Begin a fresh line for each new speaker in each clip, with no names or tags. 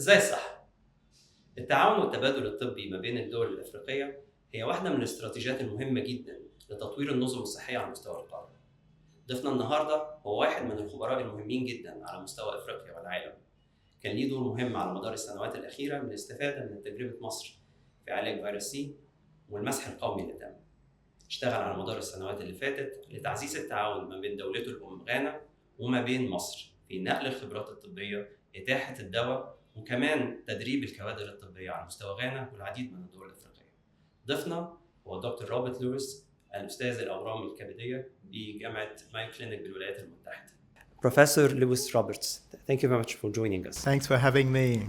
ازاي الصحة؟ التعاون والتبادل الطبي ما بين الدول الإفريقية هي واحدة من الاستراتيجيات المهمة جدا لتطوير النظم الصحية على مستوى القارة. ضيفنا النهاردة هو واحد من الخبراء المهمين جدا على مستوى إفريقيا والعالم. كان ليه دور مهم على مدار السنوات الأخيرة من الاستفادة من تجربة مصر في علاج فيروس سي والمسح القومي للدم. اشتغل على مدار السنوات اللي فاتت لتعزيز التعاون ما بين دولته الأم غانا وما بين مصر في نقل الخبرات الطبية، إتاحة الدواء، وكمان تدريب الكوادر الطبية على مستوى غانا والعديد من الدول الأفريقية. ضيفنا هو دكتور لويس أستاذ الأورام الكبدية بجامعة مايو كلينك بالولايات المتحدة. Professor Lewis Roberts, thank you very much for joining us.
Thanks for having me.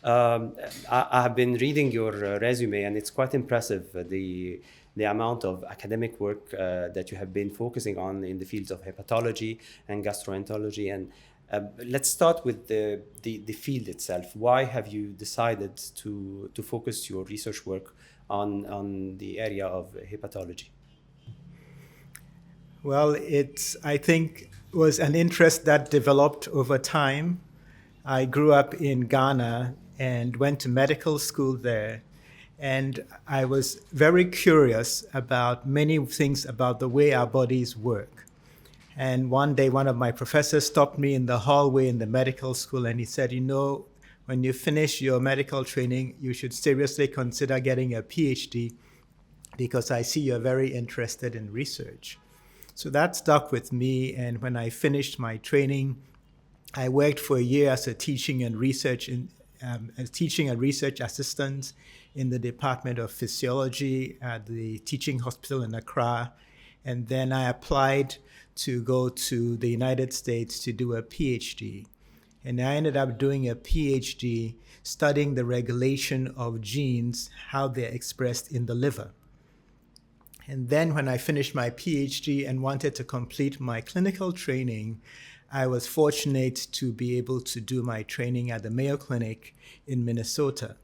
I have been reading your resume, and it's quite impressive, the amount of academic work that you have been focusing on in the fields of hepatology and gastroenterology. And let's start with the field itself. Why have you decided to focus your research work on the area of hepatology?
Well, I think, was an interest that developed over time. I grew up in Ghana and went to medical school there. And I was very curious about many things about the way our bodies work. And one day, one of my professors stopped me in the hallway in the medical school, and he said, when you finish your medical training, you should seriously consider getting a PhD, because I see you're very interested in research. So that stuck with me, and when I finished my training, I worked for a year as a teaching and research assistant in the Department of Physiology at the teaching hospital in Accra. And then I applied to go to the United States to do a PhD. And I ended up doing a PhD studying the regulation of genes, how they're expressed in the liver. And then when I finished my PhD and wanted to complete my clinical training, I was fortunate to be able to do my training at the Mayo Clinic in Minnesota.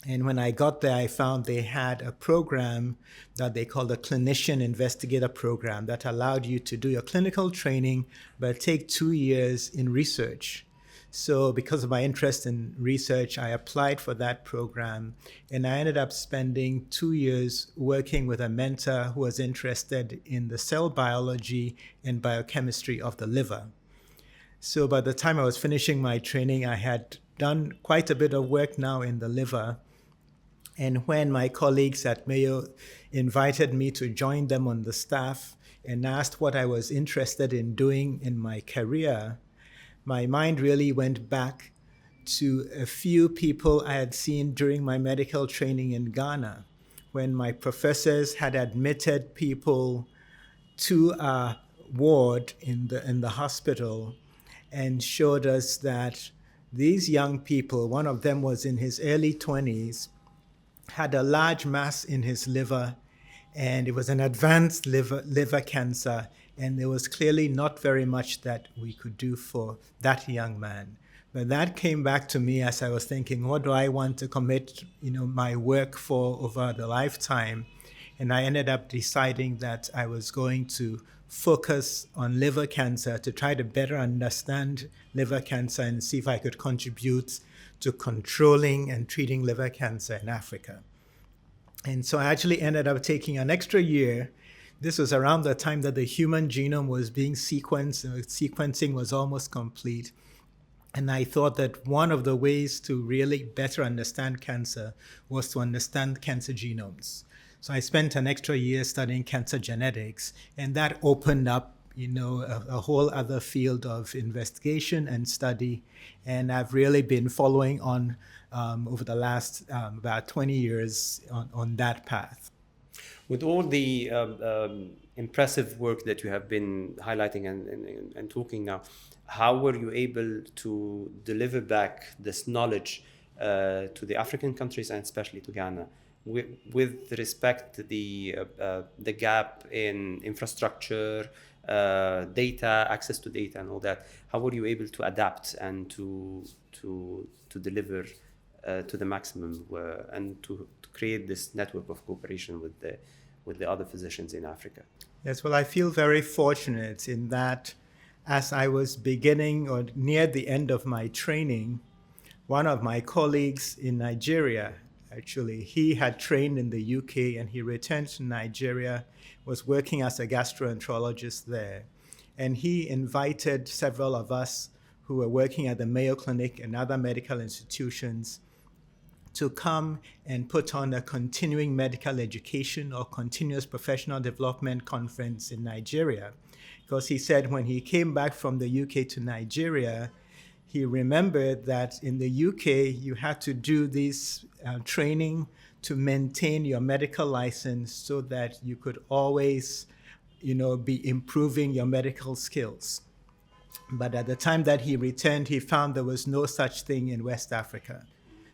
And when I got there, I found they had a program that they called a clinician investigator program that allowed you to do your clinical training, but take 2 years in research. So because of my interest in research, I applied for that program, and I ended up spending 2 years working with a mentor who was interested in the cell biology and biochemistry of the liver. So by the time I was finishing my training, I had done quite a bit of work now in the liver. And when my colleagues at Mayo invited me to join them on the staff and asked what I was interested in doing in my career, my mind really went back to a few people I had seen during my medical training in Ghana, when my professors had admitted people to a ward in the hospital and showed us that these young people, one of them was in his early 20s, had a large mass in his liver, and it was an advanced liver cancer, and there was clearly not very much that we could do for that young man. But that came back to me as I was thinking, what do I want to commit my work for over the lifetime? And I ended up deciding that I was going to focus on liver cancer to try to better understand liver cancer and see if I could contribute to controlling and treating liver cancer in Africa. And so I actually ended up taking an extra year. This was around the time that the human genome was being sequenced, and sequencing was almost complete. And I thought that one of the ways to really better understand cancer was to understand cancer genomes. So I spent an extra year studying cancer genetics, and that opened up a whole other field of investigation and study. And I've really been following on over the last about 20 years on that path.
With all the impressive work that you have been highlighting and talking now, how were you able to deliver back this knowledge to the African countries and especially to Ghana, with respect to the gap in infrastructure, data, access to data, and all that? How were you able to adapt and to deliver to the maximum and to create this network of cooperation with the other physicians in Africa?
Yes, well, I feel very fortunate in that as I was beginning or near the end of my training, one of my colleagues in Nigeria, actually, he had trained in the UK and he returned to Nigeria, was working as a gastroenterologist there. And he invited several of us who were working at the Mayo Clinic and other medical institutions to come and put on a continuing medical education or continuous professional development conference in Nigeria. Because he said when he came back from the UK to Nigeria, he remembered that in the UK, you had to do this training to maintain your medical license so that you could always, be improving your medical skills. But at the time that he returned, he found there was no such thing in West Africa.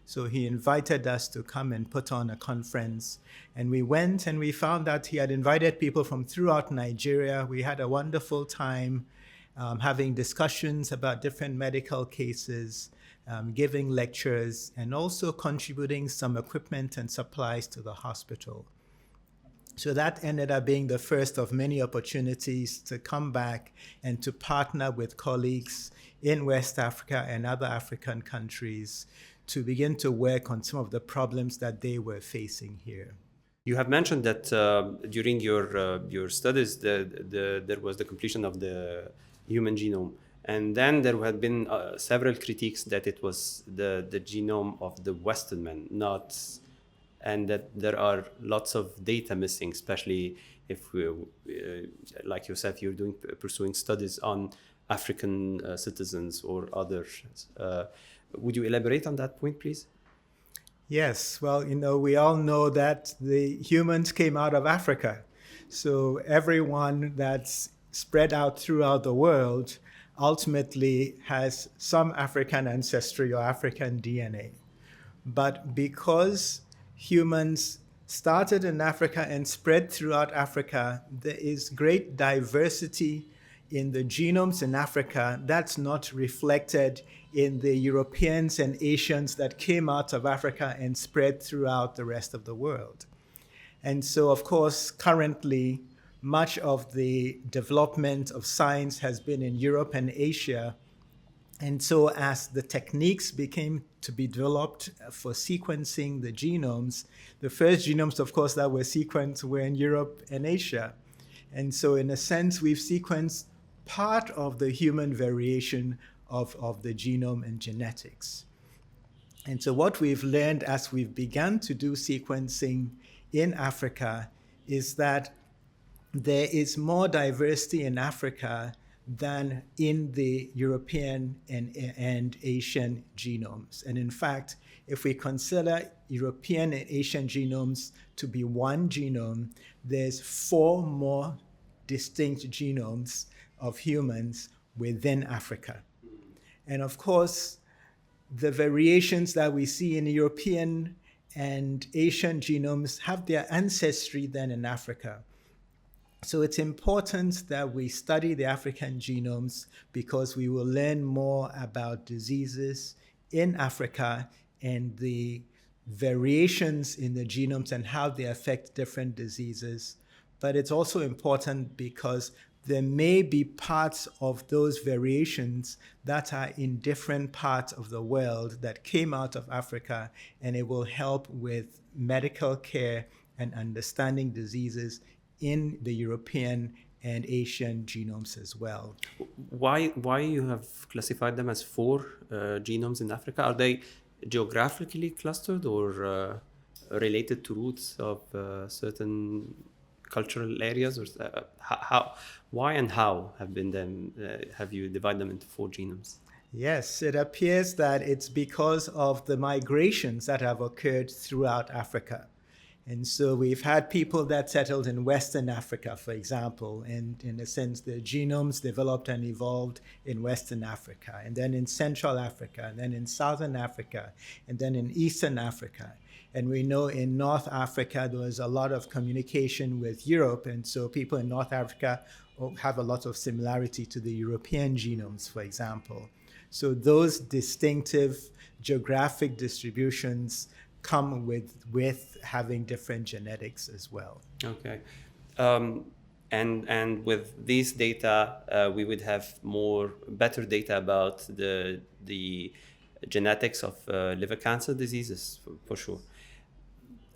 So he invited us to come and put on a conference. And we went and we found that he had invited people from throughout Nigeria. We had a wonderful time having discussions about different medical cases, giving lectures, and also contributing some equipment and supplies to the hospital. So that ended up being the first of many opportunities to come back and to partner with colleagues in West Africa and other African countries to begin to work on some of the problems that they were facing here.
You have mentioned that during your studies, there was the completion of the human genome, and then there had been several critiques that it was the genome of the Western man, and that there are lots of data missing, especially if like yourself, you're pursuing studies on African citizens or others. Would you elaborate on that point, please?
Yes, well, we all know that the humans came out of Africa. So everyone that's spread out throughout the world ultimately has some African ancestry or African DNA. But because humans started in Africa and spread throughout Africa, there is great diversity in the genomes in Africa that's not reflected in the Europeans and Asians that came out of Africa and spread throughout the rest of the world. And so, of course, currently, much of the development of science has been in Europe and Asia. And so as the techniques became to be developed for sequencing the genomes, the first genomes, of course, that were sequenced were in Europe and Asia. And so in a sense, we've sequenced part of the human variation of the genome and genetics. And so what we've learned as we've begun to do sequencing in Africa is that there is more diversity in Africa than in the European and Asian genomes. And in fact, if we consider European and Asian genomes to be one genome, there's 4 more distinct genomes of humans within Africa. And of course, the variations that we see in European and Asian genomes have their ancestry then in Africa. So it's important that we study the African genomes because we will learn more about diseases in Africa and the variations in the genomes and how they affect different diseases. But it's also important because there may be parts of those variations that are in different parts of the world that came out of Africa, and it will help with medical care and understanding diseases in the European and Asian genomes as well.
Why you have classified them as 4 genomes in Africa? Are they geographically clustered or related to roots of certain cultural areas, or why and how have you divided them into 4 genomes?
Yes, it appears that it's because of the migrations that have occurred throughout Africa. And so we've had people that settled in Western Africa, for example, and in a sense, their genomes developed and evolved in Western Africa, and then in Central Africa, and then in Southern Africa, and then in Eastern Africa. And we know in North Africa, there was a lot of communication with Europe, and so people in North Africa have a lot of similarity to the European genomes, for example. So those distinctive geographic distributions come with having different genetics as well.
Okay. And with these data, we would have better data about the genetics of liver cancer diseases for sure.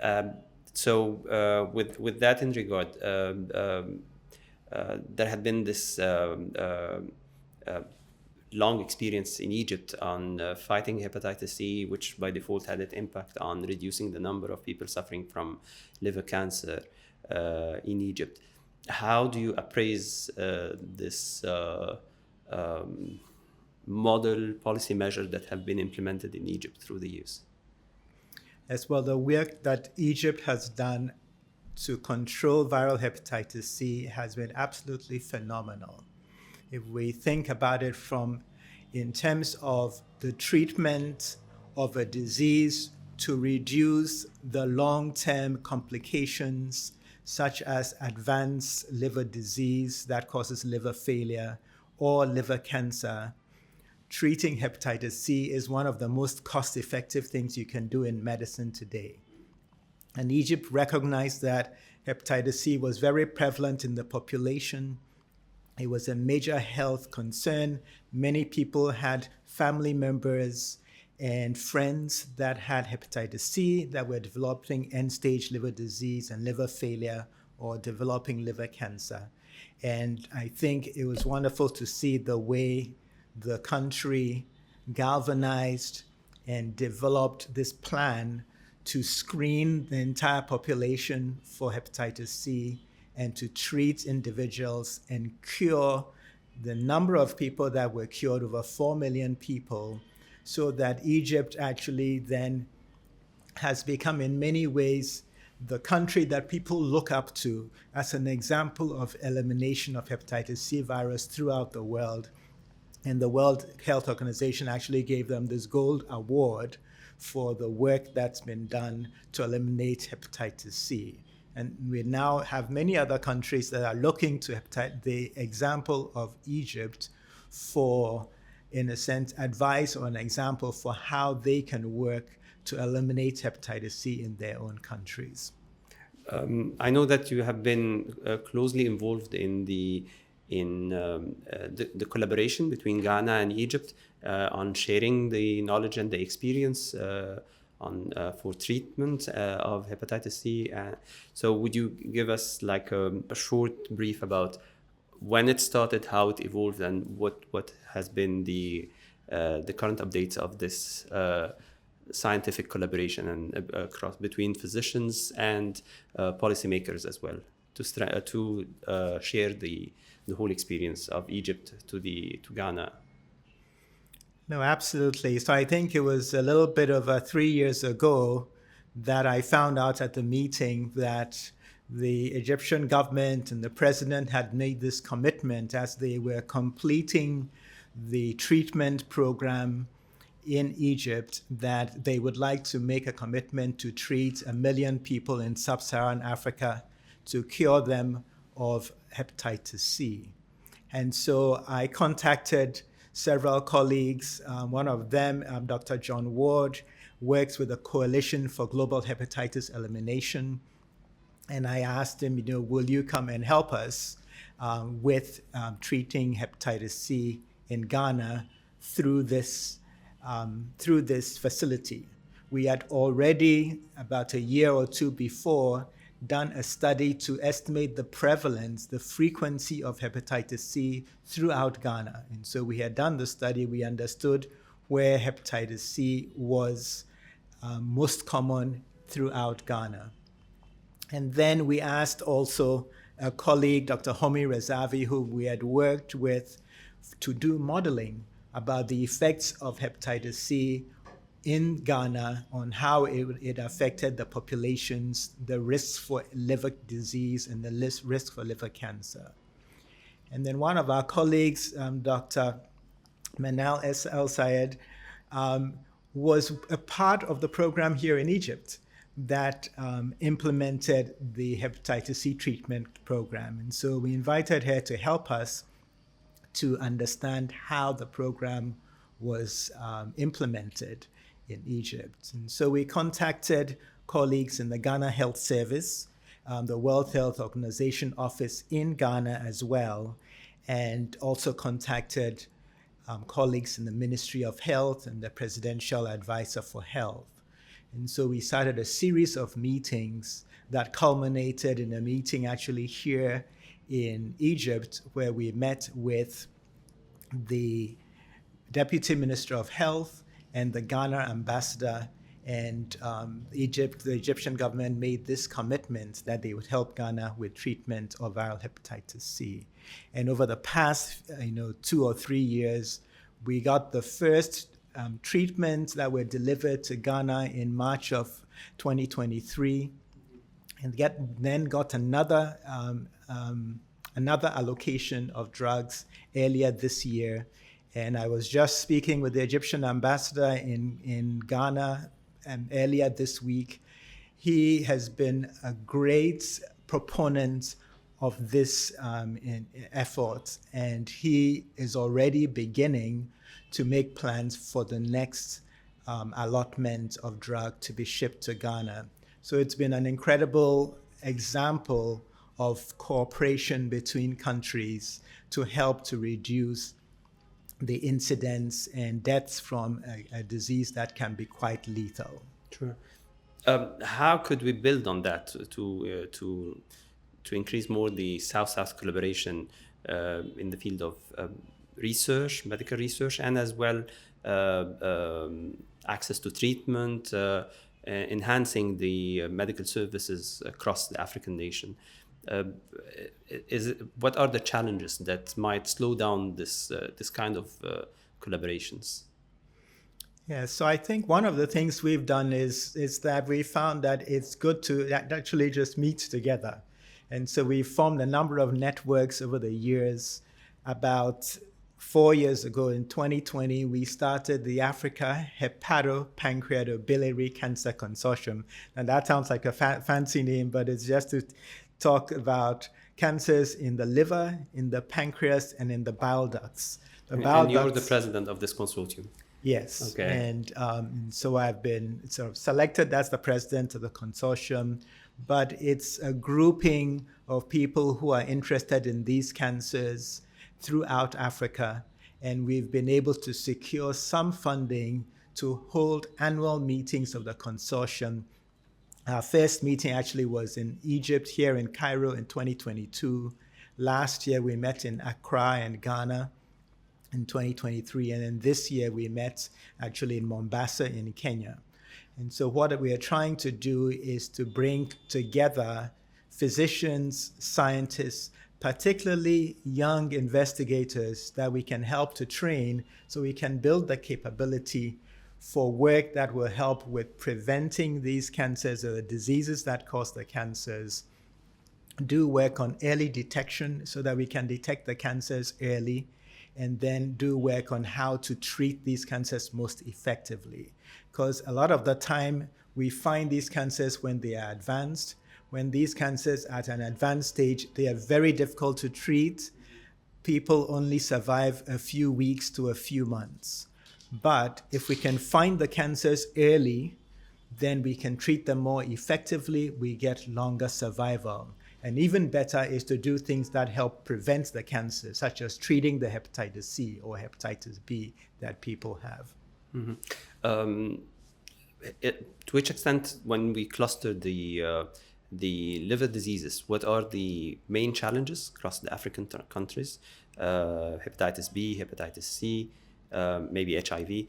With that in regard, there had been this long experience in Egypt on fighting hepatitis C, which by default had an impact on reducing the number of people suffering from liver cancer in Egypt. How do you appraise this model policy measures that have been implemented in Egypt through the years?
As well, the work that Egypt has done to control viral hepatitis C has been absolutely phenomenal. If we think about it in terms of the treatment of a disease to reduce the long-term complications such as advanced liver disease that causes liver failure or liver cancer, treating hepatitis C is one of the most cost-effective things you can do in medicine today. And Egypt recognized that hepatitis C was very prevalent in the population. It was a major health concern. Many people had family members and friends that had hepatitis C that were developing end-stage liver disease and liver failure or developing liver cancer. And I think it was wonderful to see the way the country galvanized and developed this plan to screen the entire population for hepatitis C and to treat individuals and cure the number of people that were cured, over 4 million people, so that Egypt actually then has become in many ways the country that people look up to as an example of elimination of hepatitis C virus throughout the world. And the World Health Organization actually gave them this gold award for the work that's been done to eliminate hepatitis C. And we now have many other countries that are looking to the example of Egypt for, in a sense, advice or an example for how they can work to eliminate hepatitis C in their own countries.
I know that you have been closely involved in the collaboration between Ghana and Egypt on sharing the knowledge and the experience for treatment of hepatitis C. So would you give us like a short brief about when it started, how it evolved, and what has been the current updates of this scientific collaboration and across between physicians and policymakers as well, to share the whole experience of Egypt to Ghana?
No, absolutely. So I think it was a little bit of 3 years ago that I found out at the meeting that the Egyptian government and the president had made this commitment as they were completing the treatment program in Egypt, that they would like to make a commitment to treat 1 million people in sub-Saharan Africa to cure them of hepatitis C. And so I contacted several colleagues. One of them, Dr. John Ward, works with the Coalition for Global Hepatitis Elimination. And I asked him, will you come and help us with treating hepatitis C in Ghana through this facility? We had already, about a year or two before, done a study to estimate the prevalence, the frequency of hepatitis C throughout Ghana. And so we had done the study, we understood where hepatitis C was most common throughout Ghana. And then we asked also a colleague, Dr. Homi Rezavi, who we had worked with, to do modeling about the effects of hepatitis C in Ghana on how it affected the populations, the risks for liver disease and the risk for liver cancer. And then one of our colleagues, Dr. Manal El Sayed, was a part of the program here in Egypt that implemented the hepatitis C treatment program. And so we invited her to help us to understand how the program was implemented in Egypt. And so we contacted colleagues in the Ghana Health Service, the World Health Organization office in Ghana as well, and also contacted colleagues in the Ministry of Health and the Presidential Advisor for Health. And so we started a series of meetings that culminated in a meeting actually here in Egypt, where we met with the Deputy Minister of Health and the Ghana ambassador. And the Egyptian government made this commitment that they would help Ghana with treatment of viral hepatitis C. And over the past 2 or 3 years, we got the first treatments that were delivered to Ghana in March of 2023, and then got another allocation of drugs earlier this year. And I was just speaking with the Egyptian ambassador in Ghana earlier this week. He has been a great proponent of this effort, and he is already beginning to make plans for the next allotment of drug to be shipped to Ghana. So it's been an incredible example of cooperation between countries to help to reduce the incidence and deaths from a disease that can be quite lethal.
Sure. How could we build on that to increase more the South-South collaboration in the field of research, medical research, and as well access to treatment, enhancing the medical services across the African nation? What are the challenges that might slow down this kind of collaborations?
Yeah, so I think one of the things we've done is that we found that it's good to actually just meet together. And so we formed a number of networks over the years. About 4 years ago, in 2020, we started the Africa Hepatopancreatobiliary Cancer Consortium. And that sounds like a fancy name, but it's just to talk about cancers in the liver, in the pancreas, and in the bile ducts.
And you're the president of this consortium.
Yes.
Okay.
And so I've been sort of selected as the president of the consortium, but it's a grouping of people who are interested in these cancers throughout Africa. And we've been able to secure some funding to hold annual meetings of the consortium. Our first meeting actually was in Egypt, here in Cairo in 2022. Last year we met in Accra and Ghana in 2023. And then this year we met actually in Mombasa in Kenya. And so what we are trying to do is to bring together physicians, scientists, particularly young investigators that we can help to train so we can build the capability for work that will help with preventing these cancers or the diseases that cause the cancers, do work on early detection so that we can detect the cancers early, and then do work on how to treat these cancers most effectively. Because a lot of the time we find these cancers when they are advanced. When these cancers are at an advanced stage, they are very difficult to treat. People only survive a few weeks to a few months. But if we can find the cancers early, then we can treat them more effectively. We get longer survival. And even better is to do things that help prevent the cancer, such as treating the hepatitis C or hepatitis B that people have.
Mm-hmm. To which extent, when we cluster the liver diseases, what are the main challenges across the African countries? Hepatitis B, hepatitis C, maybe HIV.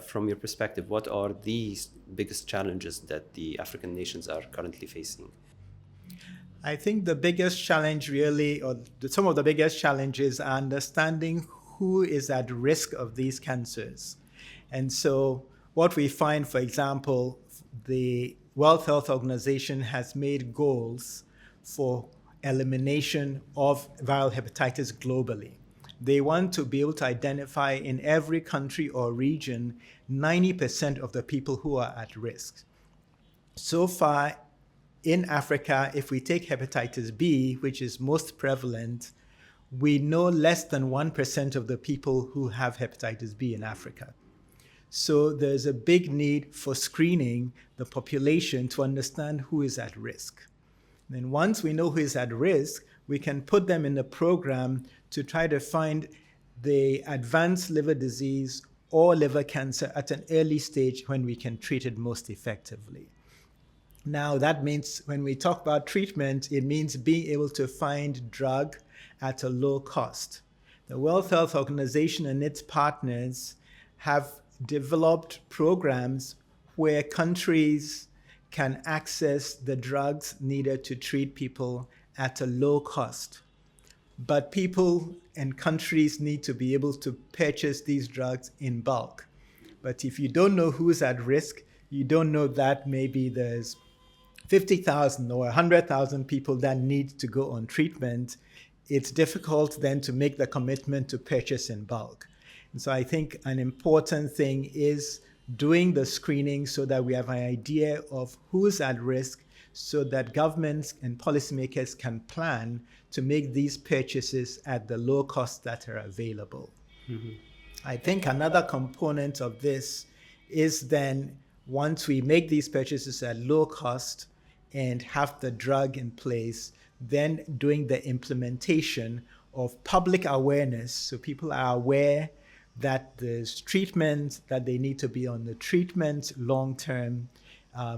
From your perspective, what are these biggest challenges that the African nations are currently facing?
I think the biggest challenge really, or some of the biggest challenges are understanding who is at risk of these cancers. And so what we find, for example, the World Health Organization has made goals for elimination of viral hepatitis globally. They want to be able to identify in every country or region 90% of the people who are at risk. So far in Africa, if we take hepatitis B, which is most prevalent, we know less than 1% of the people who have hepatitis B in Africa. So there's a big need for screening the population to understand who is at risk. Then once we know who is at risk, we can put them in a program to try to find the advanced liver disease or liver cancer at an early stage when we can treat it most effectively. Now, that means when we talk about treatment, it means being able to find drug at a low cost. The World Health Organization and its partners have developed programs where countries can access the drugs needed to treat people at a low cost. But people and countries need to be able to purchase these drugs in bulk. But if you don't know who's at risk, you don't know that maybe there's 50,000 or 100,000 people that need to go on treatment, it's difficult then to make the commitment to purchase in bulk. And so I think an important thing is doing the screening so that we have an idea of who's at risk, so that governments and policymakers can plan to make these purchases at the low cost that are available. Mm-hmm. I think another component of this is then, once we make these purchases at low cost and have the drug in place, then doing the implementation of public awareness, so people are aware that there's treatment, that they need to be on the treatment long-term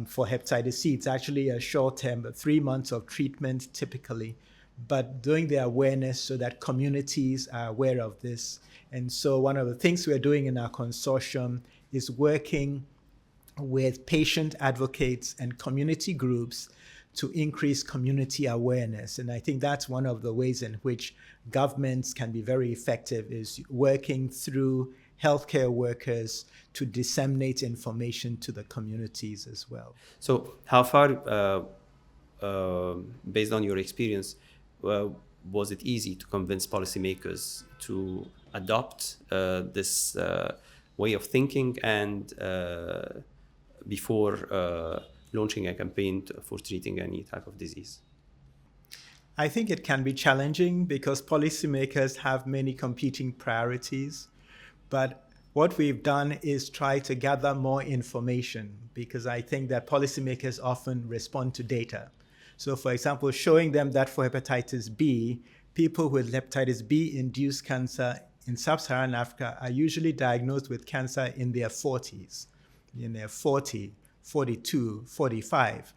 for hepatitis C. It's actually a short-term, 3 months of treatment typically, but doing the awareness so that communities are aware of this. And so one of the things we're doing in our consortium is working with patient advocates and community groups to increase community awareness. And I think that's one of the ways in which governments can be very effective, is working through healthcare workers to disseminate information to the communities as well.
So how far, based on your experience, was it easy to convince policymakers to adopt this way of thinking and before launching a campaign for treating any type of disease?
I think it can be challenging because policymakers have many competing priorities. But what we've done is try to gather more information, because I think that policymakers often respond to data. So, for example, showing them that for hepatitis B, people with hepatitis B-induced cancer in sub-Saharan Africa are usually diagnosed with cancer in their 40s, in their 40, 42, 45.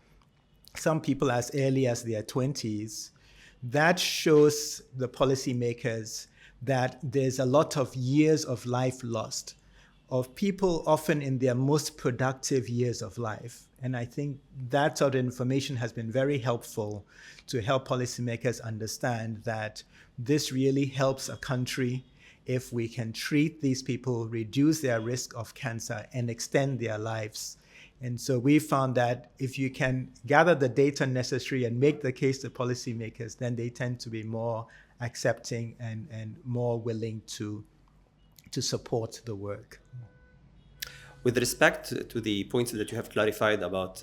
Some people as early as their 20s. That shows the policymakers that there's a lot of years of life lost, of people often in their most productive years of life. And I think that sort of information has been very helpful to help policymakers understand that this really helps a country if we can treat these people, reduce their risk of cancer, and extend their lives. And so we found that if you can gather the data necessary and make the case to policymakers, then they tend to be more accepting and more willing to support the work.
With respect to the points that you have clarified about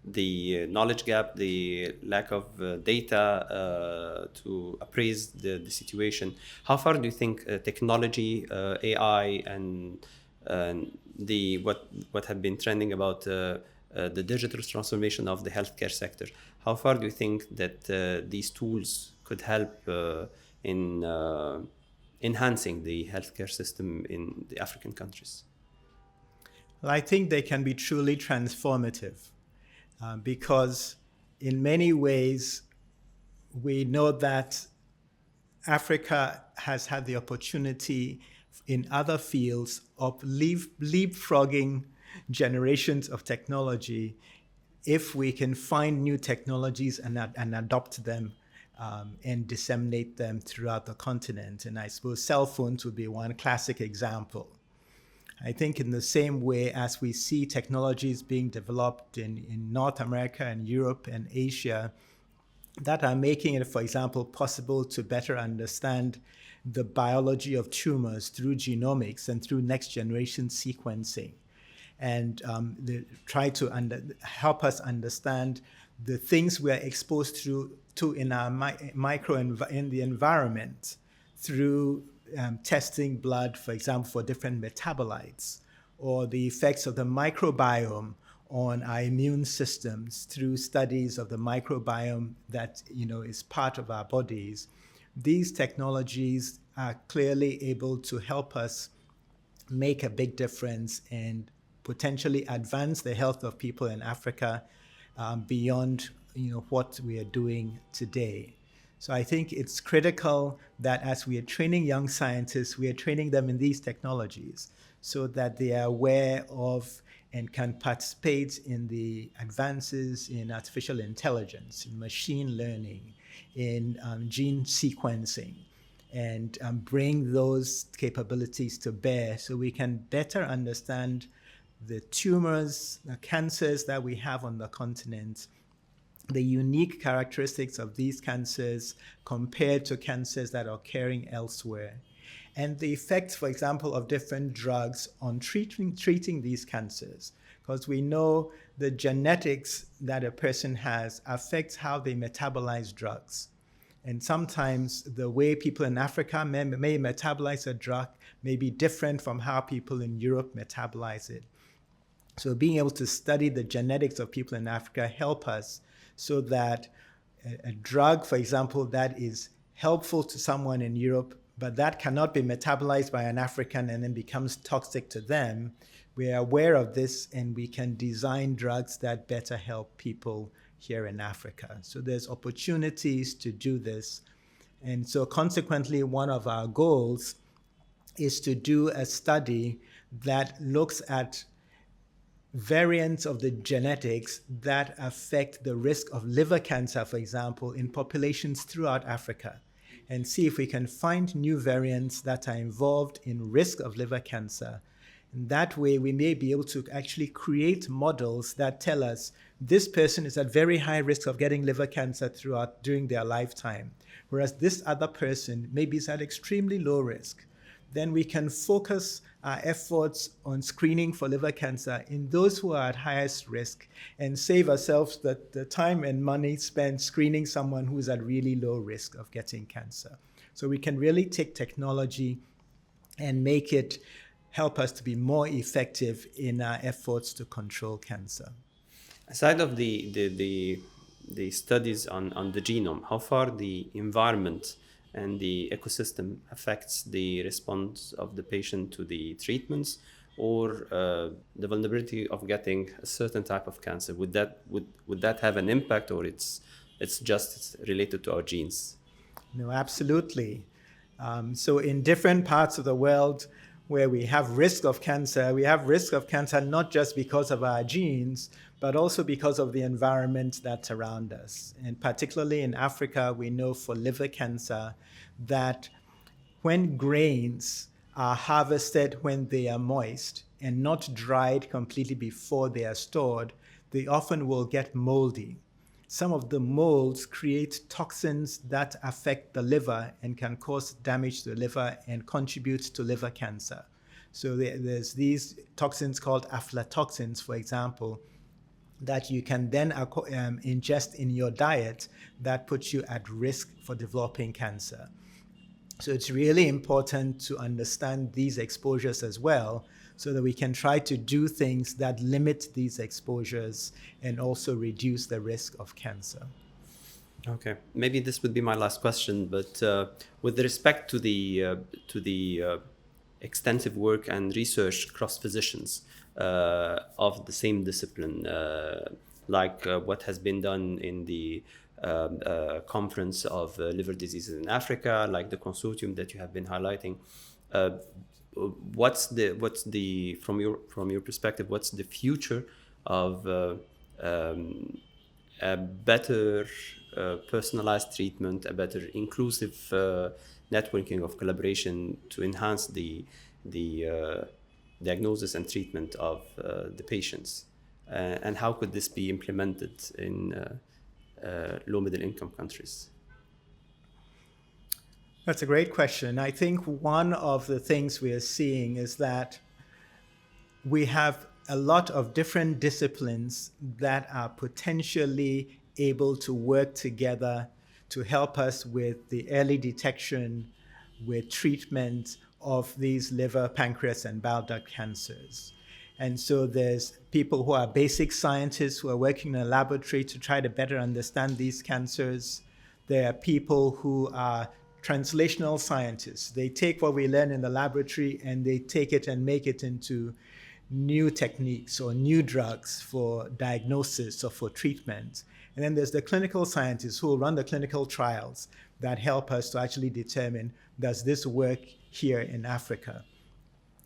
the knowledge gap, the lack of data to appraise the situation, how far do you think technology, AI, and the what have been trending about the digital transformation of the healthcare sector, how far do you think that these tools could help in enhancing the healthcare system in the African countries?
Well, I think they can be truly transformative because in many ways we know that Africa has had the opportunity in other fields of leapfrogging generations of technology if we can find new technologies and adopt them and disseminate them throughout the continent. And I suppose cell phones would be one classic example. I think in the same way as we see technologies being developed in North America and Europe and Asia that are making it, for example, possible to better understand the biology of tumors through genomics and through next generation sequencing, and try to help us understand the things we are exposed to in our in the environment through testing blood, for example, for different metabolites, or the effects of the microbiome on our immune systems through studies of the microbiome that is part of our bodies. These technologies are clearly able to help us make a big difference and potentially advance the health of people in Africa beyond what we are doing today. So I think it's critical that as we are training young scientists, we are training them in these technologies so that they are aware of and can participate in the advances in artificial intelligence, in machine learning, in gene sequencing, and bring those capabilities to bear so we can better understand the tumors, the cancers that we have on the continent, the unique characteristics of these cancers compared to cancers that are occurring elsewhere, and the effects, for example, of different drugs on treating these cancers. Because we know the genetics that a person has affects how they metabolize drugs. And sometimes the way people in Africa may metabolize a drug may be different from how people in Europe metabolize it. So being able to study the genetics of people in Africa help us so that a drug, for example, that is helpful to someone in Europe, but that cannot be metabolized by an African and then becomes toxic to them, we are aware of this and we can design drugs that better help people here in Africa. So there's opportunities to do this. And so consequently, one of our goals is to do a study that looks at variants of the genetics that affect the risk of liver cancer, for example, in populations throughout Africa, and see if we can find new variants that are involved in risk of liver cancer. And that way, we may be able to actually create models that tell us this person is at very high risk of getting liver cancer during their lifetime, whereas this other person maybe is at extremely low risk. Then we can focus our efforts on screening for liver cancer in those who are at highest risk and save ourselves the time and money spent screening someone who is at really low risk of getting cancer. So we can really take technology and make it help us to be more effective in our efforts to control cancer.
Aside of the studies on the genome, how far the environment and the ecosystem affects the response of the patient to the treatments or the vulnerability of getting a certain type of cancer? Would that have an impact, or it's just related to our genes?
No, absolutely. So in different parts of the world where we have risk of cancer not just because of our genes, but also because of the environment that's around us. And particularly in Africa, we know for liver cancer that when grains are harvested when they are moist and not dried completely before they are stored, they often will get moldy. Some of the molds create toxins that affect the liver and can cause damage to the liver and contribute to liver cancer. So there's these toxins called aflatoxins, for example, that you can then ingest in your diet that puts you at risk for developing cancer. So it's really important to understand these exposures as well, so that we can try to do things that limit these exposures and also reduce the risk of cancer.
Okay, maybe this would be my last question, but with respect to the extensive work and research across physicians of the same discipline, like what has been done in the conference of liver diseases in Africa, like the consortium that you have been highlighting. What's the from your perspective, what's the future of a better personalized treatment, a better inclusive networking of collaboration to enhance the diagnosis and treatment of the patients, and how could this be implemented in low middle income countries?
That's a great question. I think one of the things we are seeing is that we have a lot of different disciplines that are potentially able to work together to help us with the early detection, with treatment of these liver, pancreas, and bile duct cancers. And so there's people who are basic scientists who are working in a laboratory to try to better understand these cancers. There are people who are translational scientists. They take what we learn in the laboratory and they take it and make it into new techniques or new drugs for diagnosis or for treatment. And then there's the clinical scientists who will run the clinical trials that help us to actually determine, does this work here in Africa?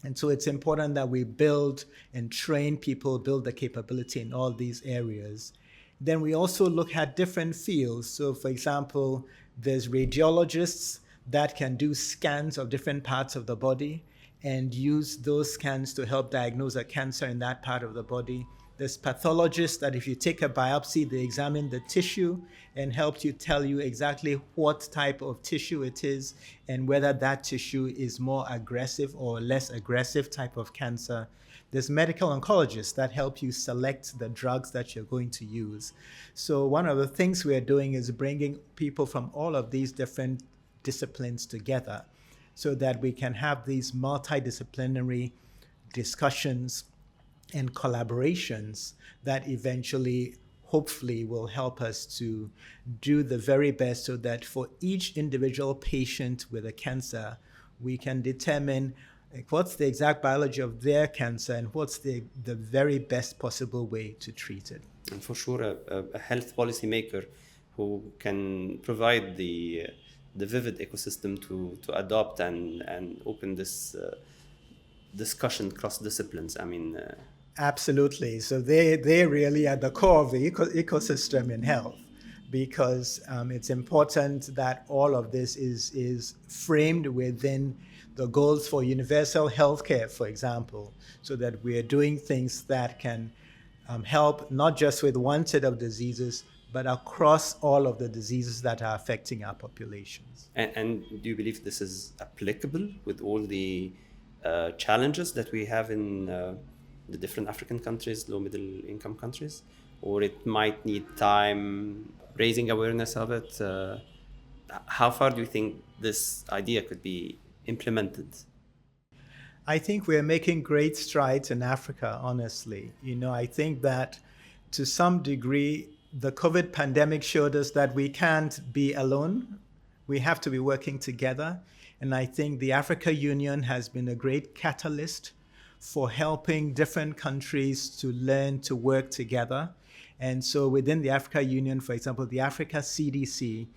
And so it's important that we build and train people, build the capability in all these areas. Then we also look at different fields. So for example, there's radiologists that can do scans of different parts of the body and use those scans to help diagnose a cancer in that part of the body. There's pathologists that if you take a biopsy, they examine the tissue and help you tell you exactly what type of tissue it is and whether that tissue is more aggressive or less aggressive type of cancer. There's medical oncologists that help you select the drugs that you're going to use. So one of the things we are doing is bringing people from all of these different disciplines together so that we can have these multidisciplinary discussions and collaborations that eventually, hopefully, will help us to do the very best so that for each individual patient with a cancer, we can determine what's the exact biology of their cancer and what's the very best possible way to treat it.
And for sure, a health policy maker who can provide the vivid ecosystem to adopt and open this discussion across disciplines. I mean,
absolutely. So they really are the core of the ecosystem in health, because it's important that all of this is framed within the goals for universal healthcare, for example, so that we are doing things that can help not just with one set of diseases, but across all of the diseases that are affecting our populations.
And do you believe this is applicable with all the challenges that we have in the different African countries, low middle income countries, or it might need time raising awareness of it? How far do you think this idea could be implemented?
I think we're making great strides in Africa, honestly. I think that to some degree, the COVID pandemic showed us that we can't be alone. We have to be working together. And I think the Africa Union has been a great catalyst for helping different countries to learn to work together. And so within the Africa Union, for example, the Africa CDC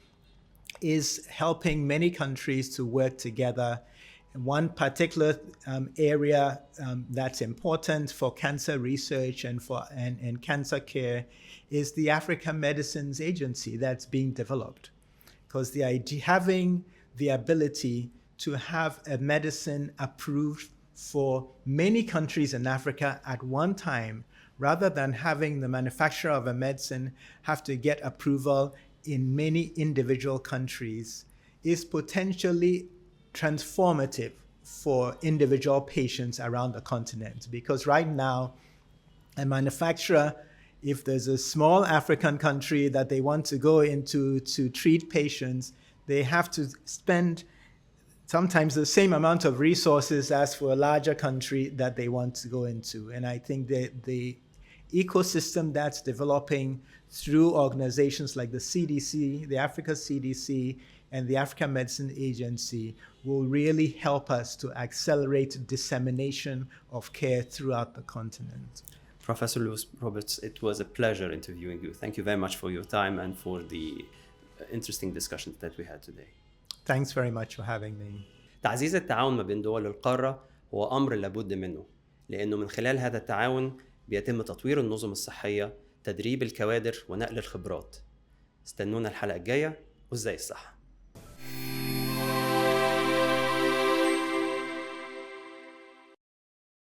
is helping many countries to work together. One particular area that's important for cancer research and cancer care is the Africa Medicines Agency that's being developed. Because the idea, having the ability to have a medicine approved for many countries in Africa at one time, rather than having the manufacturer of a medicine have to get approval in many individual countries, is potentially transformative for individual patients around the continent. Because right now, a manufacturer, if there's a small African country that they want to go into to treat patients, they have to spend sometimes the same amount of resources as for a larger country that they want to go into. And I think that the ecosystem that's developing through organizations like the CDC, the Africa CDC, and the Africa Medicine Agency will really help us to accelerate dissemination of care throughout the continent.
Professor Lewis Roberts, it was a pleasure interviewing you. Thank you very much for your time and for the interesting discussions that we had today.
Thanks very much for having me.
تعزيز التعاون ما بين دول القارة هو أمر لابد منه، لأنه من خلال هذا التعاون بيتم تطوير النظم الصحية، تدريب الكوادر ونقل الخبرات. استنونا الحلقة الجاية وإزاي الصحة.